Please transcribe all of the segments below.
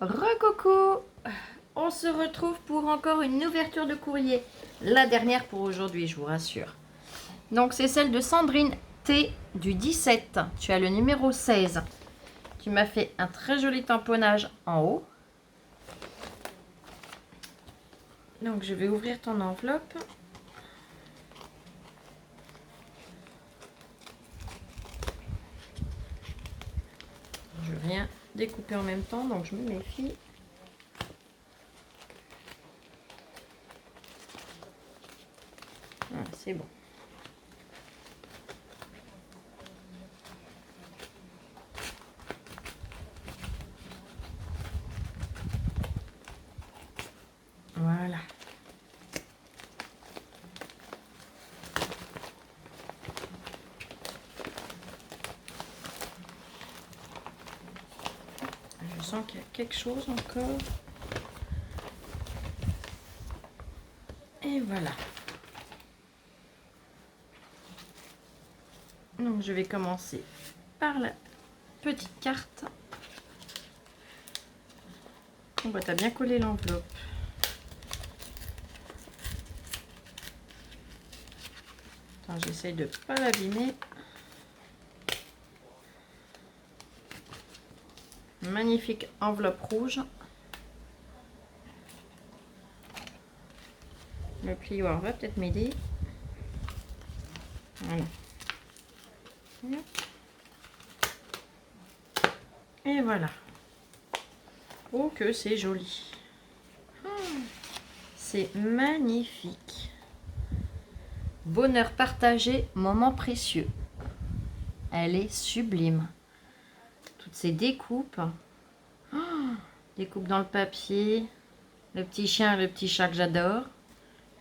Recoucou, on se retrouve pour encore une ouverture de courrier. La dernière pour aujourd'hui, je vous rassure. Donc c'est celle de Sandrine T du 17. Tu as le numéro 16. Tu m'as fait un très joli tamponnage en haut. Donc je vais ouvrir ton enveloppe. Je viens découper en même temps, donc je me méfie. Voilà, c'est bon. Voilà. Je sens qu'il y a quelque chose encore. Et voilà. Donc je vais commencer par la petite carte. Bon bah t'as bien collé l'enveloppe. Attends, j'essaye de pas l'abîmer. Magnifique enveloppe rouge. Le plioir va peut-être m'aider. Voilà. Et voilà. Oh que c'est joli. C'est magnifique. Bonheur partagé, moment précieux. Elle est sublime. Toutes ces découpes. Découpe dans le papier. Le petit chien, le petit chat que j'adore.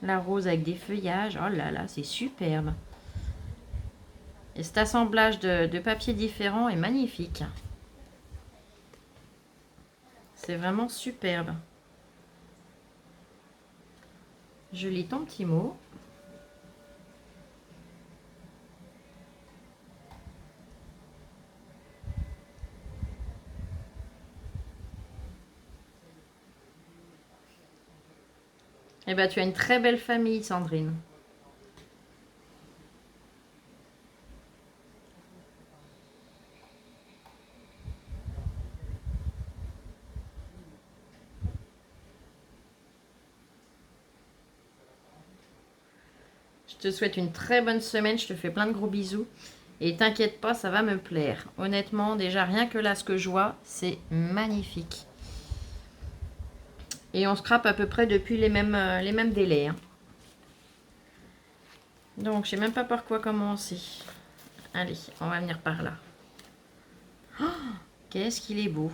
La rose avec des feuillages. Oh là là, c'est superbe. Et cet assemblage de papiers différents est magnifique. C'est vraiment superbe. Je lis ton petit mot. Eh bien, tu as une très belle famille, Sandrine. Je te souhaite une très bonne semaine. Je te fais plein de gros bisous. Et t'inquiète pas, ça va me plaire. Honnêtement, déjà, rien que là, ce que je vois, c'est magnifique. Et on scrape à peu près depuis les mêmes délais. Hein. Donc, je sais même pas par quoi commencer. Allez, on va venir par là. Oh, qu'est-ce qu'il est beau.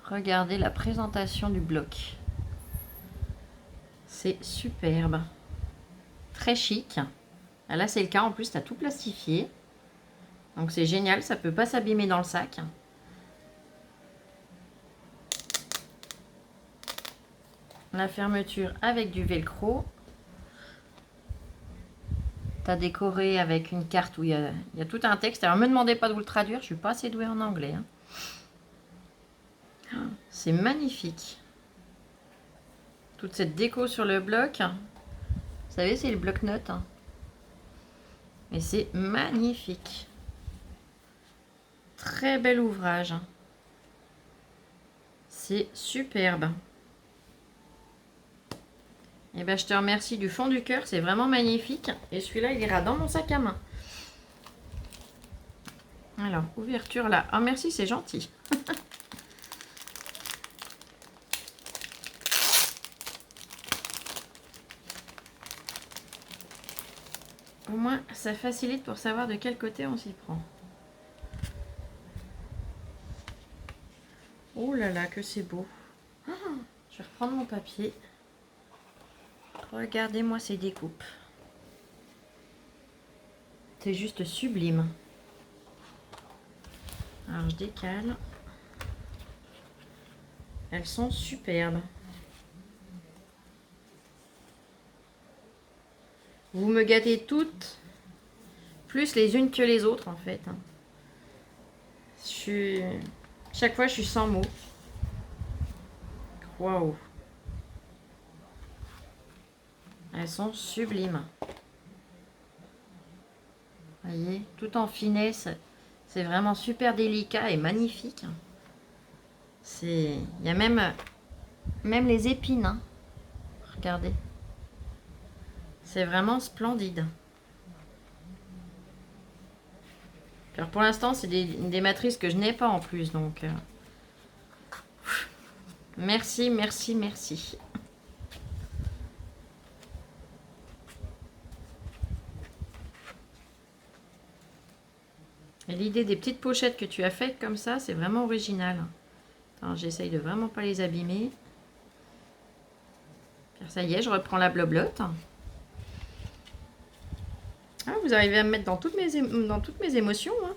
Regardez la présentation du bloc. C'est superbe. Très chic. Ah, là, c'est le cas. En plus, tu as tout plastifié. Donc, c'est génial. Ça ne peut pas s'abîmer dans le sac. La fermeture avec du velcro. Tu as décoré avec une carte où il y a tout un texte. Alors, ne me demandez pas de vous le traduire. Je ne suis pas assez douée en anglais. Hein. C'est magnifique. Toute cette déco sur le bloc. Vous savez, c'est le bloc-notes. Hein. Et c'est magnifique. Très bel ouvrage. C'est superbe. Et ben, je te remercie du fond du cœur. C'est vraiment magnifique. Et celui-là, il ira dans mon sac à main. Alors, ouverture là. Ah, merci, c'est gentil. Au moins, ça facilite pour savoir de quel côté on s'y prend. Oh là là, que c'est beau. Oh, je vais reprendre mon papier. Regardez-moi ces découpes. C'est juste sublime. Alors, je décale. Elles sont superbes. Vous me gâtez toutes, plus les unes que les autres en fait. Je Chaque fois, je suis sans mots. Waouh. Elles sont sublimes. Vous voyez, tout en finesse. C'est vraiment super délicat et magnifique. Il y a même les épines. Hein. Regardez. C'est vraiment splendide. Alors pour l'instant, c'est des matrices que je n'ai pas en plus. Donc, merci, merci, merci. Et l'idée des petites pochettes que tu as faites comme ça, c'est vraiment original. Attends, j'essaye de vraiment pas les abîmer. Ça y est, je reprends la bloblotte. Ah, vous arrivez à me mettre dans toutes mes émotions. Hein.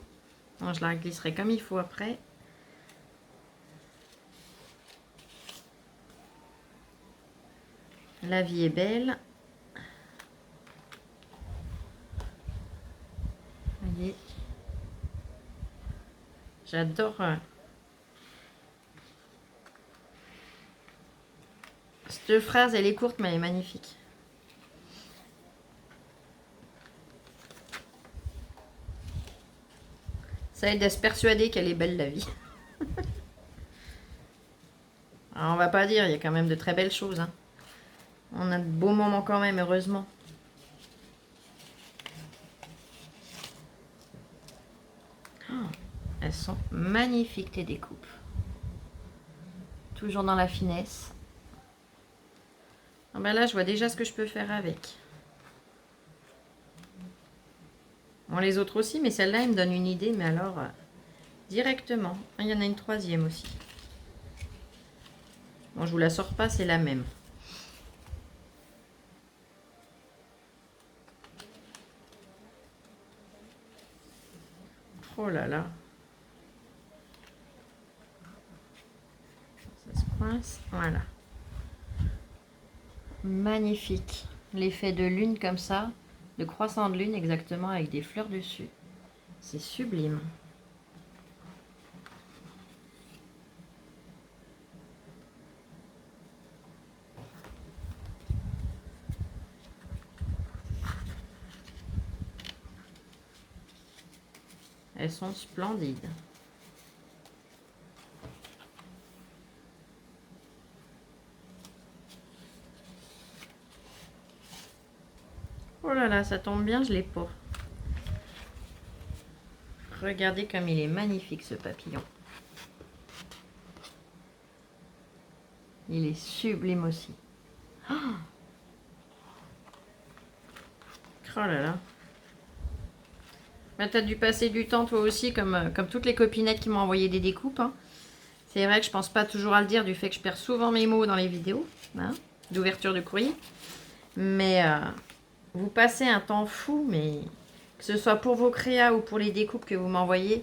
Non, je la glisserai comme il faut après. La vie est belle. Voyez. J'adore. Cette phrase, elle est courte, mais elle est magnifique. Ça aide à se persuader qu'elle est belle, la vie. Alors, on va pas dire, il y a quand même de très belles choses. Hein. On a de beaux moments quand même, heureusement. Oh, elles sont magnifiques, tes découpes. Toujours dans la finesse. Ah ben là, je vois déjà ce que je peux faire avec. Bon, les autres aussi, mais celle-là, elle me donne une idée, mais alors, directement. Ah, il y en a une troisième aussi. Bon, je vous la sors pas, c'est la même. Oh là là. Ça se coince, voilà. Magnifique. L'effet de lune comme ça, de croissant de lune exactement avec des fleurs dessus. C'est sublime. Elles sont splendides. Oh là là, ça tombe bien, je l'ai pas. Regardez comme il est magnifique ce papillon. Il est sublime aussi. Oh, oh là là. Bah, tu as dû passer du temps toi aussi, comme toutes les copinettes qui m'ont envoyé des découpes. Hein. C'est vrai que je pense pas toujours à le dire du fait que je perds souvent mes mots dans les vidéos hein, d'ouverture de courrier. Mais vous passez un temps fou, mais que ce soit pour vos créas ou pour les découpes que vous m'envoyez,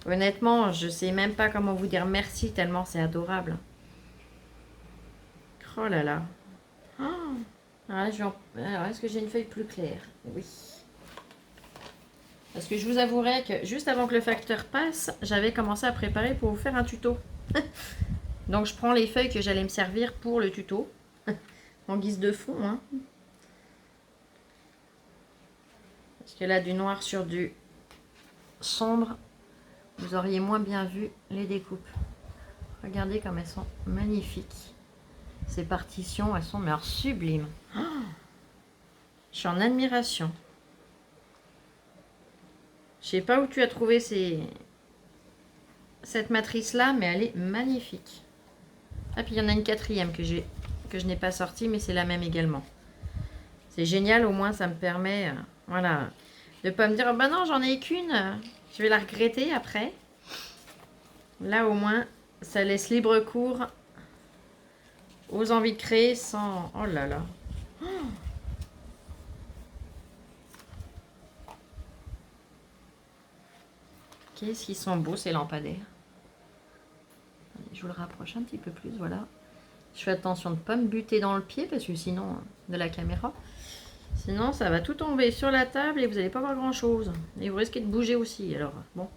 honnêtement, je sais même pas comment vous dire merci tellement c'est adorable. Oh là là. Oh. Alors, est-ce que j'ai une feuille plus claire? Oui. Parce que je vous avouerai que juste avant que le facteur passe, j'avais commencé à préparer pour vous faire un tuto. Donc je prends les feuilles que j'allais me servir pour le tuto. En guise de fond. Hein. Parce que là, du noir sur du sombre, vous auriez moins bien vu les découpes. Regardez comme elles sont magnifiques. Ces partitions, elles sont mais alors, sublimes. Oh, je suis en admiration. Je sais pas où tu as trouvé cette matrice-là, mais elle est magnifique. Ah, puis il y en a une quatrième que je n'ai pas sortie, mais c'est la même également. C'est génial, au moins ça me permet voilà, de ne pas me dire oh, bah non, j'en ai qu'une, je vais la regretter après. Là, au moins, ça laisse libre cours aux envies de créer sans... Oh là là. Oh. Qu'est-ce qu'ils sont beaux ces lampadaires. Je vous le rapproche un petit peu plus, voilà. Je fais attention de ne pas me buter dans le pied parce que sinon, de la caméra. Sinon, ça va tout tomber sur la table et vous n'allez pas voir grand-chose. Et vous risquez de bouger aussi, alors bon.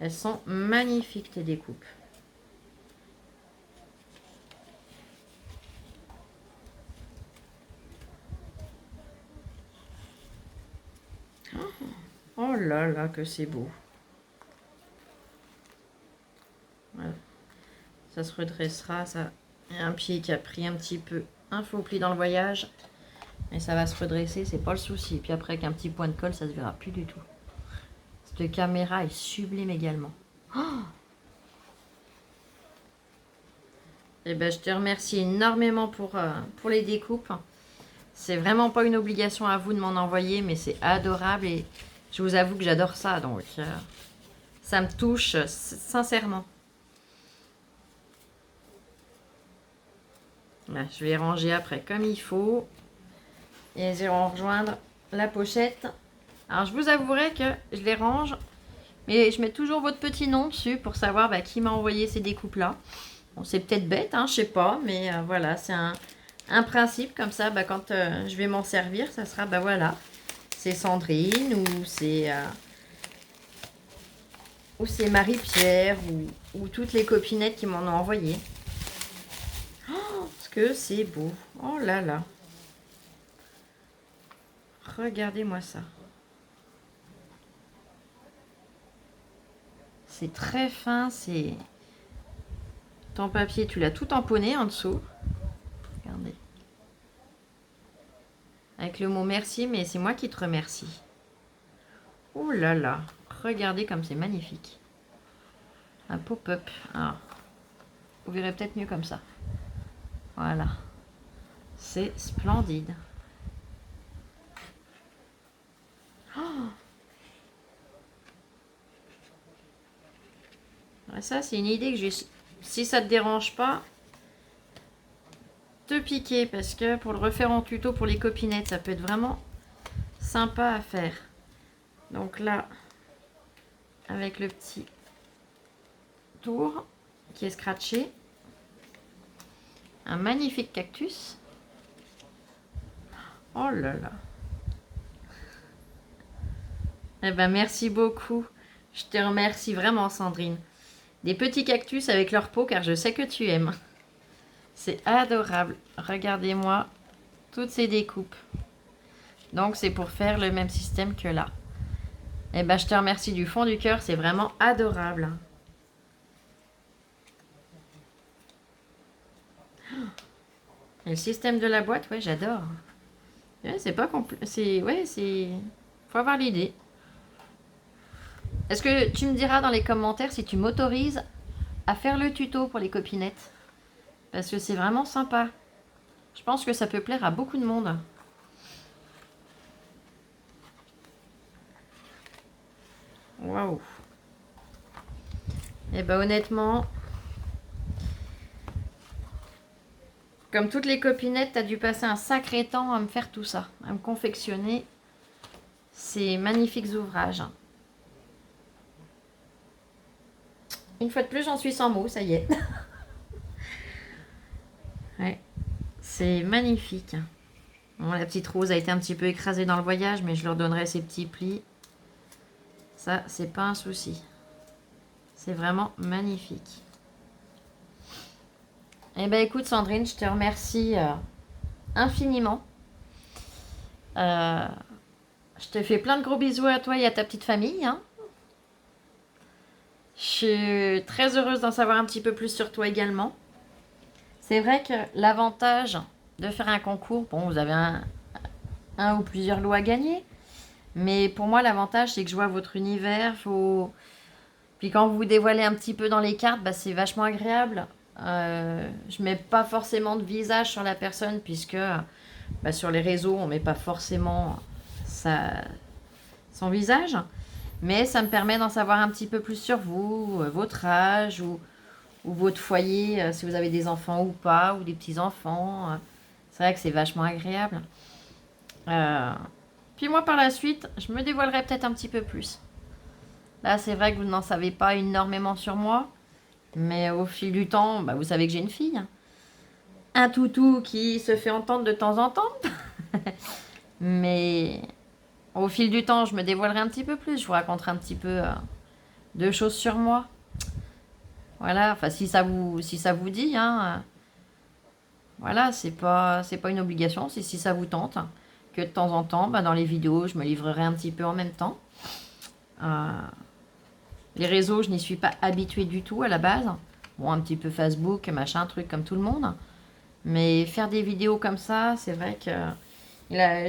Elles sont magnifiques, tes découpes. Oh là là, que c'est beau. Voilà. Ça se redressera. Ça. Il y a un pied qui a pris un petit peu un faux pli dans le voyage. Mais ça va se redresser, c'est pas le souci. Puis après, avec un petit point de colle, ça se verra plus du tout. Cette caméra est sublime également. Oh, et ben, je te remercie énormément pour les découpes. C'est vraiment pas une obligation à vous de m'en envoyer, mais c'est adorable et je vous avoue que j'adore ça. Donc, ça me touche sincèrement. Là, je vais ranger après comme il faut. Et elles iront rejoindre la pochette. Alors, je vous avouerai que je les range. Mais je mets toujours votre petit nom dessus pour savoir qui m'a envoyé ces découpes-là. Bon, c'est peut-être bête, hein, je sais pas. Mais voilà, c'est un principe comme ça. Quand je vais m'en servir, ça sera, voilà, c'est Sandrine ou c'est Marie-Pierre ou toutes les copinettes qui m'en ont envoyé. Oh, ce que c'est beau. Oh là là. Regardez-moi ça. C'est très fin, c'est... Ton papier, tu l'as tout tamponné en dessous. Regardez. Avec le mot merci, mais c'est moi qui te remercie. Oh là là. Regardez comme c'est magnifique. Un pop-up. Ah. Vous verrez peut-être mieux comme ça. Voilà. C'est splendide. Oh, ça, c'est une idée que j'ai. Si ça te dérange pas, te piquer parce que pour le refaire en tuto pour les copinettes, ça peut être vraiment sympa à faire. Donc là, avec le petit tour qui est scratché, un magnifique cactus. Oh là là. Eh ben merci beaucoup. Je te remercie vraiment, Sandrine. Des petits cactus avec leur peau, car je sais que tu aimes. C'est adorable. Regardez-moi toutes ces découpes. Donc, c'est pour faire le même système que là. Eh ben, je te remercie du fond du cœur. C'est vraiment adorable. Et le système de la boîte, ouais, j'adore. Ouais, c'est pas compliqué. Ouais, c'est... Faut avoir l'idée. Est-ce que tu me diras dans les commentaires si tu m'autorises à faire le tuto pour les copinettes? Parce que c'est vraiment sympa. Je pense que ça peut plaire à beaucoup de monde. Waouh. Et ben honnêtement, comme toutes les copinettes, tu as dû passer un sacré temps à me faire tout ça, à me confectionner ces magnifiques ouvrages. Une fois de plus, j'en suis sans mots, ça y est. Ouais, c'est magnifique. Bon, la petite rose a été un petit peu écrasée dans le voyage, mais je leur donnerai ces petits plis. Ça, c'est pas un souci. C'est vraiment magnifique. Eh ben écoute Sandrine, je te remercie infiniment. Je te fais plein de gros bisous à toi et à ta petite famille. Hein. Je suis très heureuse d'en savoir un petit peu plus sur toi également. C'est vrai que l'avantage de faire un concours, bon, vous avez un ou plusieurs lots à gagner. Mais pour moi, l'avantage, c'est que je vois votre univers. Puis quand vous vous dévoilez un petit peu dans les cartes, c'est vachement agréable. Je mets pas forcément de visage sur la personne puisque sur les réseaux, on met pas forcément son visage. Mais ça me permet d'en savoir un petit peu plus sur vous, votre âge ou votre foyer, si vous avez des enfants ou pas, ou des petits-enfants. C'est vrai que c'est vachement agréable. Puis moi, par la suite, je me dévoilerai peut-être un petit peu plus. Là, c'est vrai que vous n'en savez pas énormément sur moi. Mais au fil du temps, vous savez que j'ai une fille. Un toutou qui se fait entendre de temps en temps. Mais au fil du temps, je me dévoilerai un petit peu plus. Je vous raconterai un petit peu 2 choses sur moi. Voilà, enfin si ça vous dit, hein, voilà, c'est pas une obligation, c'est si ça vous tente, que de temps en temps, bah, dans les vidéos, je me livrerai un petit peu en même temps. Les réseaux, je n'y suis pas habituée du tout à la base. Bon, un petit peu Facebook, machin, truc comme tout le monde. Mais faire des vidéos comme ça, c'est vrai que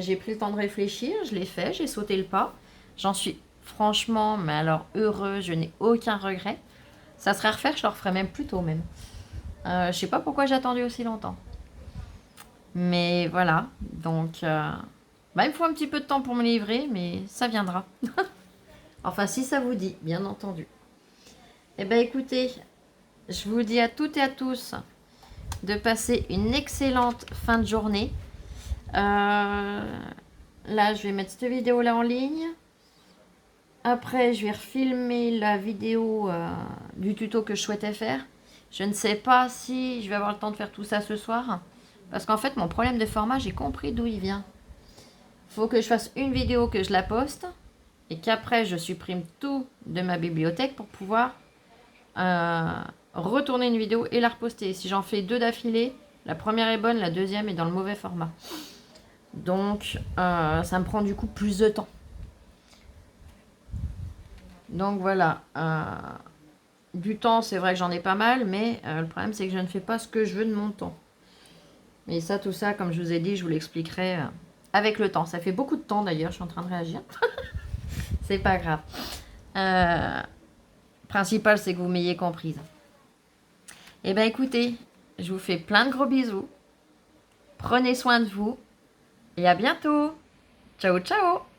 j'ai pris le temps de réfléchir, je l'ai fait, j'ai sauté le pas. J'en suis franchement, mais alors heureuse, je n'ai aucun regret. Ça serait à refaire, je le referais même plus tôt même. Je sais pas pourquoi j'ai attendu aussi longtemps. Mais voilà, donc bah, il me faut un petit peu de temps pour me livrer, mais ça viendra. Enfin, si ça vous dit, bien entendu. Eh bien écoutez, je vous dis à toutes et à tous de passer une excellente fin de journée. Là, je vais mettre cette vidéo-là en ligne. Après, je vais refilmer la vidéo du tuto que je souhaitais faire. Je ne sais pas si je vais avoir le temps de faire tout ça ce soir. Parce qu'en fait, mon problème de format, j'ai compris d'où il vient. Il faut que je fasse une vidéo, que je la poste. Et qu'après, je supprime tout de ma bibliothèque pour pouvoir retourner une vidéo et la reposter. Si j'en fais 2 d'affilée, la première est bonne, la deuxième est dans le mauvais format. Donc, ça me prend du coup plus de temps. Donc voilà. Du temps, c'est vrai que j'en ai pas mal, mais le problème, c'est que je ne fais pas ce que je veux de mon temps. Mais ça, tout ça, comme je vous ai dit, je vous l'expliquerai avec le temps. Ça fait beaucoup de temps d'ailleurs, je suis en train de réagir. C'est pas grave. Principal, c'est que vous m'ayez comprise. Eh bien, écoutez, je vous fais plein de gros bisous. Prenez soin de vous. Et à bientôt. Ciao, ciao.